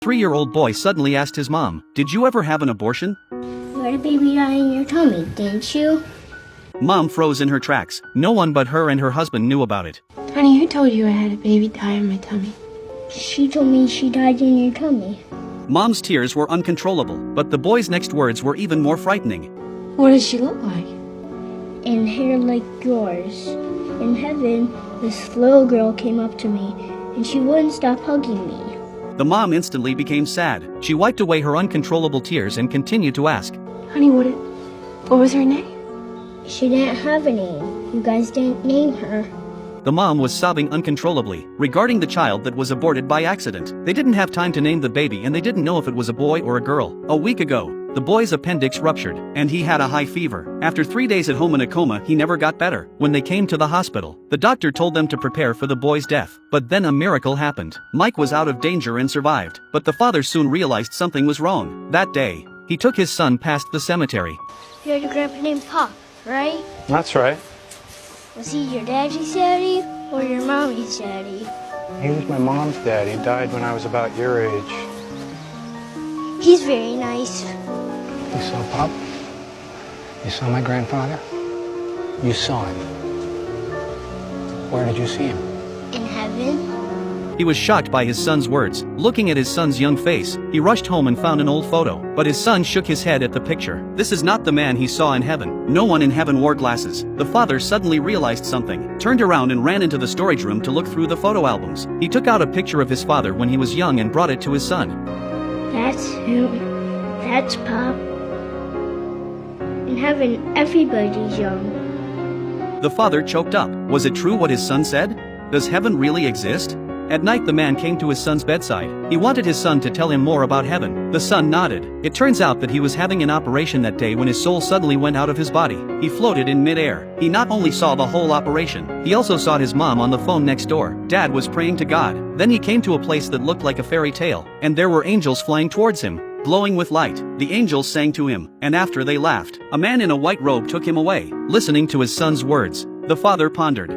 3-year-old boy suddenly asked his mom, "Did you ever have an abortion?" You had a baby die in your tummy, didn't you? Mom froze in her tracks. No one but her and her husband knew about it. Honey, who told you I had a baby die in my tummy? She told me she died in your tummy. Mom's tears were uncontrollable, but the boy's next words were even more frightening. What does she look like? And hair like yours. In heaven, this little girl came up to me, and she wouldn't stop hugging me. The mom instantly became sad. She wiped away her uncontrollable tears and continued to ask, Honey, what was her name? She didn't have a name. You guys didn't name her. The mom was sobbing uncontrollably regarding the child that was aborted by accident. They didn't have time to name the baby and they didn't know if it was a boy or a girl. A week ago, the boy's appendix ruptured, and he had a high fever. After 3 days at home in a coma, he never got better. When they came to the hospital, the doctor told them to prepare for the boy's death. But then a miracle happened. Mike was out of danger and survived. But the father soon realized something was wrong. That day, he took his son past the cemetery. You had a grandpa named Pop, right? That's right. Was he your daddy's daddy or your mommy's daddy? He was my mom's dad. He died when I was about your age. He's very nice. You saw Pop? You saw my grandfather? You saw him. Where did you see him? In heaven? He was shocked by his son's words. Looking at his son's young face, he rushed home and found an old photo. But his son shook his head at the picture. This is not the man he saw in heaven. No one in heaven wore glasses. The father suddenly realized something, turned around and ran into the storage room to look through the photo albums. He took out a picture of his father when he was young and brought it to his son. That's him. That's Pop. In heaven, everybody's young. The father choked up. Was it true what his son said? Does heaven really exist? At night the man came to his son's bedside. He wanted his son to tell him more about heaven. The son nodded. It turns out that he was having an operation that day when his soul suddenly went out of his body. He floated in midair. He not only saw the whole operation, he also saw his mom on the phone next door. Dad was praying to God. Then he came to a place that looked like a fairy tale, and there were angels flying towards him, glowing with light. The angels sang to him, and after they laughed, a man in a white robe took him away. Listening to his son's words, the father pondered.